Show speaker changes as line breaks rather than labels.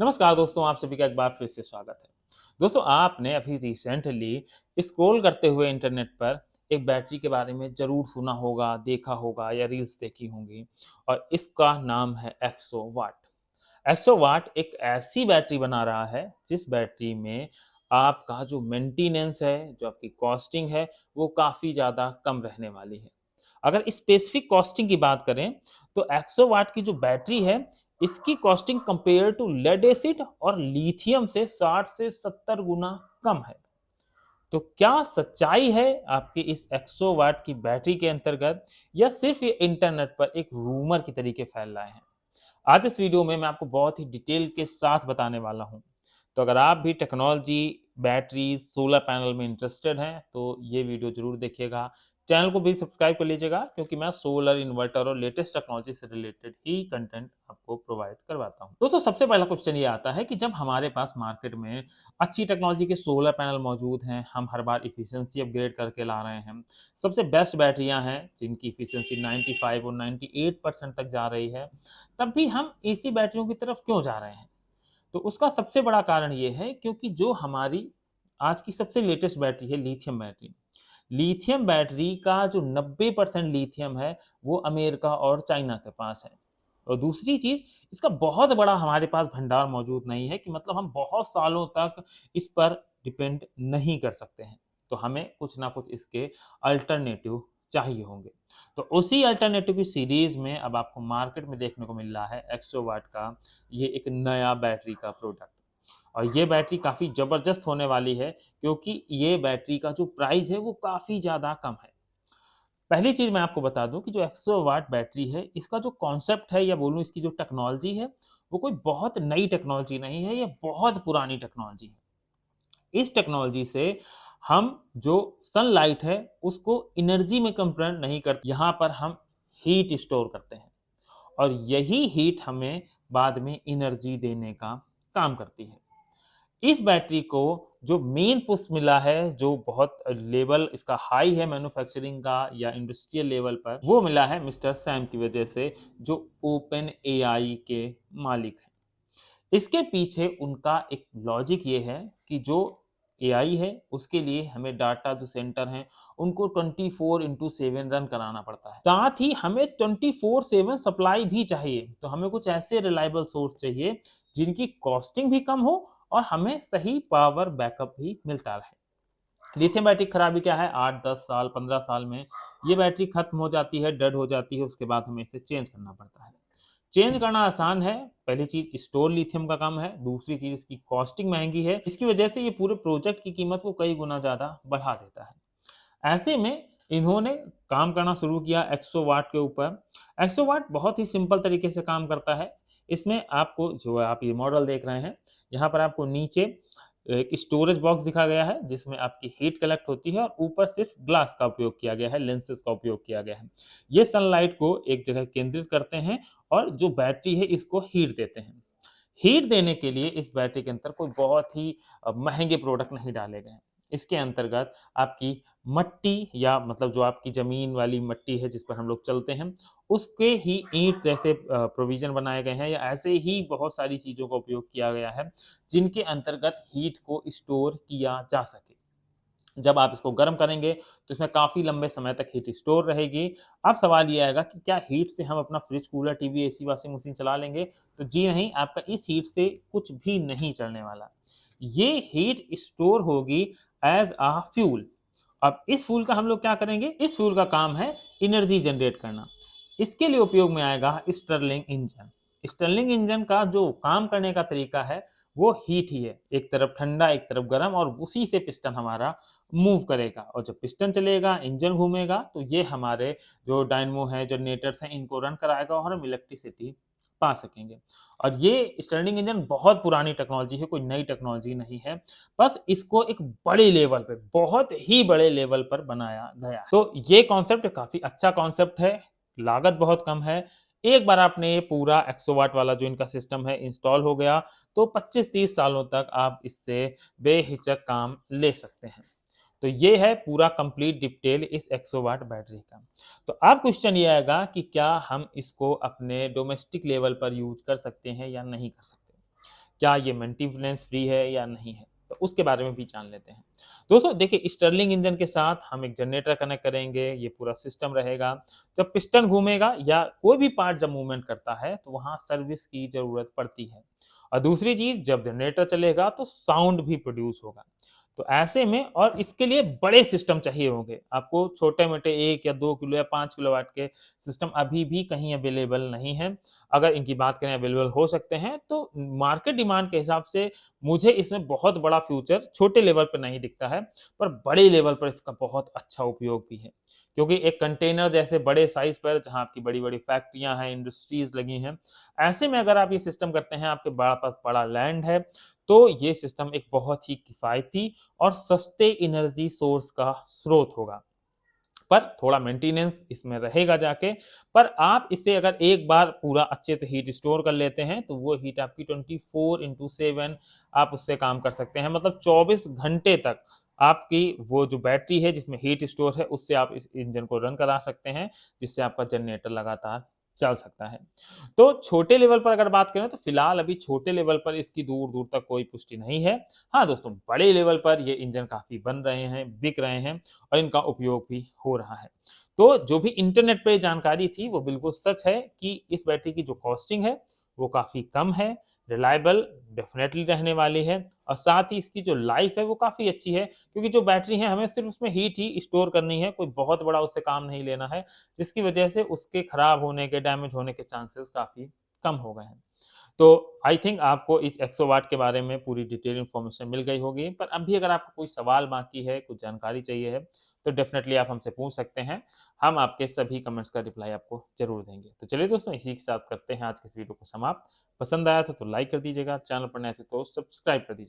नमस्कार दोस्तों, आप सभी का एक बार फिर से स्वागत है। दोस्तों, आपने अभी रिसेंटली स्क्रॉल करते हुए इंटरनेट पर एक बैटरी के बारे में ज़रूर सुना होगा, देखा होगा या रील्स देखी होंगी और इसका नाम है एक्सो वाट। एक्सो वाट एक ऐसी बैटरी बना रहा है, जिस बैटरी में आपका जो मेंटेनेंस है, जो आपकी कॉस्टिंग है, वो काफ़ी ज़्यादा कम रहने वाली है। अगर स्पेसिफिक कॉस्टिंग की बात करें, तो एक्सो वाट की जो बैटरी है, इसकी costing compare to lead acid और लिथियम से 60 से 70 गुना कम है। तो क्या सच्चाई है आपकी इस एक्सो वाट की बैटरी के अंतर्गत, या सिर्फ ये इंटरनेट पर एक रूमर की तरीके फैल रहे हैं? आज इस वीडियो में मैं आपको बहुत ही डिटेल के साथ बताने वाला हूँ। तो अगर आप भी टेक्नोलॉजी, बैटरीज, सोलर पैनल में इंटरेस्टेड हैं, तो ये वीडियो ज़रूर देखिएगा। चैनल को भी सब्सक्राइब कर लीजिएगा, क्योंकि मैं सोलर, इन्वर्टर और लेटेस्ट टेक्नोलॉजी से रिलेटेड ही कंटेंट आपको प्रोवाइड करवाता हूँ। दोस्तों, सबसे पहला क्वेश्चन ये आता है कि जब हमारे पास मार्केट में अच्छी टेक्नोलॉजी के सोलर पैनल मौजूद हैं, हम हर बार इफिशियंसी अपग्रेड करके ला रहे हैं, सबसे बेस्ट बैटरियाँ हैं जिनकी इफिशियंसी 95 और 98% तक जा रही है, तब भी हम एसी बैटरियों की तरफ क्यों जा रहे हैं? तो उसका सबसे बड़ा कारण ये है, क्योंकि जो हमारी आज की सबसे लेटेस्ट बैटरी है लिथियम बैटरी। लिथियम बैटरी का जो 90% लिथियम है, वो अमेरिका और चाइना के पास है। और दूसरी चीज़, इसका बहुत बड़ा हमारे पास भंडार मौजूद नहीं है, कि मतलब हम बहुत सालों तक इस पर डिपेंड नहीं कर सकते हैं। तो हमें कुछ ना कुछ इसके अल्टरनेटिव चाहिए होंगे। तो उसी अल्टरनेटिव की सीरीज़ में अब आपको मार्केट में देखने को मिल रहा है एक्सो वाट का ये एक नया बैटरी का प्रोडक्ट। और ये बैटरी काफ़ी ज़बरदस्त होने वाली है, क्योंकि ये बैटरी का जो प्राइस है वो काफ़ी ज़्यादा कम है। पहली चीज़ मैं आपको बता दूँ कि जो 100 वाट बैटरी है, इसका जो कॉन्सेप्ट है, या बोलूँ इसकी जो टेक्नोलॉजी है, वो कोई बहुत नई टेक्नोलॉजी नहीं है, ये बहुत पुरानी टेक्नोलॉजी है। इस टेक्नोलॉजी से हम जो सनलाइट है, उसको एनर्जी में कन्वर्ट नहीं करते, यहाँ पर हम हीट स्टोर करते हैं और यही हीट हमें बाद में एनर्जी देने का काम करती है। इस बैटरी को जो मेन पुश मिला है, जो बहुत लेवल इसका हाई है मैन्युफैक्चरिंग का या इंडस्ट्रियल लेवल पर, वो मिला है मिस्टर सैम की वजह से, जो ओपन एआई के मालिक हैं। इसके पीछे उनका एक लॉजिक ये है कि जो एआई है, उसके लिए हमें डाटा जो सेंटर हैं, उनको 24/7 रन कराना पड़ता है। साथ ही हमें 24/7 सप्लाई भी चाहिए। तो हमें कुछ ऐसे रिलायबल सोर्स चाहिए, जिनकी कॉस्टिंग भी कम हो और हमें सही पावर बैकअप भी मिलता रहे। लिथियम बैटरी की खराबी क्या है? 8, 10 साल, 15 साल में ये बैटरी खत्म हो जाती है, डेड हो जाती है, उसके बाद हमें इसे चेंज करना पड़ता है। चेंज करना आसान है, पहली चीज़ स्टोर लिथियम का कम है, दूसरी चीज़ इसकी कॉस्टिंग महँगी है, इसकी वजह से ये पूरे प्रोजेक्ट की कीमत को कई गुना ज़्यादा बढ़ा देता है। ऐसे में इन्होंने काम करना शुरू किया एक्सो वाट के ऊपर। एक्सो वाट बहुत ही सिंपल तरीके से काम करता है। इसमें आपको जो आप ये मॉडल देख रहे हैं, यहाँ पर आपको नीचे एक स्टोरेज बॉक्स दिखा गया है, जिसमें आपकी हीट कलेक्ट होती है और ऊपर सिर्फ ग्लास का उपयोग किया गया है, लेंसेज का उपयोग किया गया है। ये सनलाइट को एक जगह केंद्रित करते हैं और जो बैटरी है इसको हीट देते हैं। हीट देने के लिए इस बैटरी के अंदर कोई बहुत ही महँगे प्रोडक्ट नहीं डाले गए हैं। इसके अंतर्गत आपकी मट्टी, या मतलब जो आपकी ज़मीन वाली मट्टी है जिस पर हम लोग चलते हैं, उसके ही ईंट जैसे प्रोविज़न बनाए गए हैं, या ऐसे ही बहुत सारी चीज़ों का उपयोग किया गया है, जिनके अंतर्गत हीट को स्टोर किया जा सके। जब आप इसको गर्म करेंगे, तो इसमें काफ़ी लंबे समय तक हीट स्टोर रहेगी। अब सवाल ये आएगा कि क्या हीट से हम अपना fridge, cooler, TV, AC, washing machine चला लेंगे? तो जी नहीं, आपका इस हीट से कुछ भी नहीं चलने वाला। ये हीट स्टोर होगी एज़ अ फ्यूल। अब इस फ्यूल का हम लोग क्या करेंगे? इस फ्यूल का काम है एनर्जी जनरेट करना। इसके लिए उपयोग में आएगा स्टर्लिंग इंजन। स्टर्लिंग इंजन का जो काम करने का तरीका है, वो हीट ही है। एक तरफ ठंडा, एक तरफ गर्म, और उसी से पिस्टन हमारा मूव करेगा, और जब पिस्टन चलेगा, इंजन घूमेगा, तो ये हमारे जो डायनमो है, जनरेटर्स हैं, इनको रन कराएगा और हम इलेक्ट्रिसिटी पा सकेंगे। और ये स्टर्लिंग इंजन बहुत पुरानी टेक्नोलॉजी है, कोई नई टेक्नोलॉजी नहीं है। बस इसको एक बड़े लेवल पे, बहुत ही बड़े लेवल पर बनाया गया है। तो ये कॉन्सेप्ट काफ़ी अच्छा कॉन्सेप्ट है, लागत बहुत कम है। एक बार आपने ये पूरा एक्सोवाट वाला जो इनका सिस्टम है इंस्टॉल हो गया, तो 25-30 सालों तक आप इससे बेहिचक काम ले सकते हैं। तो ये है पूरा कंप्लीट डिटेल इस एक्सोवाट बैटरी का। तो अब क्वेश्चन ये आएगा कि क्या हम इसको अपने डोमेस्टिक लेवल पर यूज़ कर सकते हैं या नहीं कर सकते? क्या ये मेंटेनेंस फ्री है या नहीं है? तो उसके बारे में भी जान लेते हैं। दोस्तों देखिए, स्टर्लिंग इंजन के साथ हम एक जनरेटर कनेक्ट करेंगे, ये पूरा सिस्टम रहेगा। जब पिस्टन घूमेगा या कोई भी पार्ट जब मूवमेंट करता है, तो वहाँ सर्विस की ज़रूरत पड़ती है। और दूसरी चीज़, जब जनरेटर चलेगा तो साउंड भी प्रोड्यूस होगा। तो ऐसे में और इसके लिए बड़े सिस्टम चाहिए होंगे। आपको छोटे-मोटे 1 या 2 किलो या 5 किलोवाट के सिस्टम अभी भी कहीं अवेलेबल नहीं हैं। अगर इनकी बात करें अवेलेबल हो सकते हैं, तो मार्केट डिमांड के हिसाब से मुझे इसमें बहुत बड़ा फ्यूचर छोटे लेवल पे नहीं दिखता है, पर बड़े लेवल पर इसका बहुत अच्छा उपयोग भी है। क्योंकि एक कंटेनर जैसे बड़े साइज़ पर जहाँ आपकी बड़ी-बड़ी फैक्ट्रियाँ हैं, इंडस्ट्रीज़ लगी हैं, ऐसे में अगर आप ये सिस्टम करते हैं, आपके पास बड़ा लैंड है, तो ये सिस्टम एक बहुत ही किफ़ायती और सस्ते एनर्जी सोर्स का स्रोत होगा। पर थोड़ा मेंटेनेंस इसमें रहेगा जाके, पर आप इसे अगर एक बार पूरा अच्छे से हीट स्टोर कर लेते हैं, तो वो हीट आपकी 24/7 आप उससे काम कर सकते हैं। मतलब 24 घंटे तक आपकी वो जो बैटरी है जिसमें हीट स्टोर है, उससे आप इस इंजन को रन करा सकते हैं, जिससे आपका जनरेटर लगातार चल सकता है। तो छोटे लेवल पर अगर बात करें तो फिलहाल अभी छोटे लेवल पर इसकी दूर-दूर तक कोई पुष्टि नहीं है। हाँ दोस्तों, बड़े लेवल पर ये इंजन काफ़ी बन रहे हैं, बिक रहे हैं और इनका उपयोग भी हो रहा है। तो जो भी इंटरनेट पे जानकारी थी वो बिल्कुल सच है कि इस बैटरी की जो कॉस्टिंग है वो काफ़ी कम है, रिलायबल डेफ़िनेटली रहने वाली है और साथ ही इसकी जो लाइफ़ है वो काफ़ी अच्छी है, क्योंकि जो बैटरी है हमें सिर्फ़ उसमें हीट ही स्टोर करनी है, कोई बहुत बड़ा उससे काम नहीं लेना है, जिसकी वजह से उसके खराब होने के, डैमेज होने के चांसेस काफ़ी कम हो गए हैं। तो आई थिंक आपको इस 100 वाट के बारे में पूरी डिटेल इन्फॉर्मेशन मिल गई होगी, पर अब भी अगर आपको कोई सवाल बाकी है, कुछ जानकारी चाहिए है, तो डेफ़िनेटली आप हमसे पूछ सकते हैं। हम आपके सभी कमेंट्स का रिप्लाई आपको ज़रूर देंगे। तो चलिए दोस्तों, इसी के साथ करते हैं आज के इस वीडियो को समाप्त। पसंद आया था तो लाइक कर दीजिएगा, चैनल पर नए थे तो सब्सक्राइब कर दीजिएगा।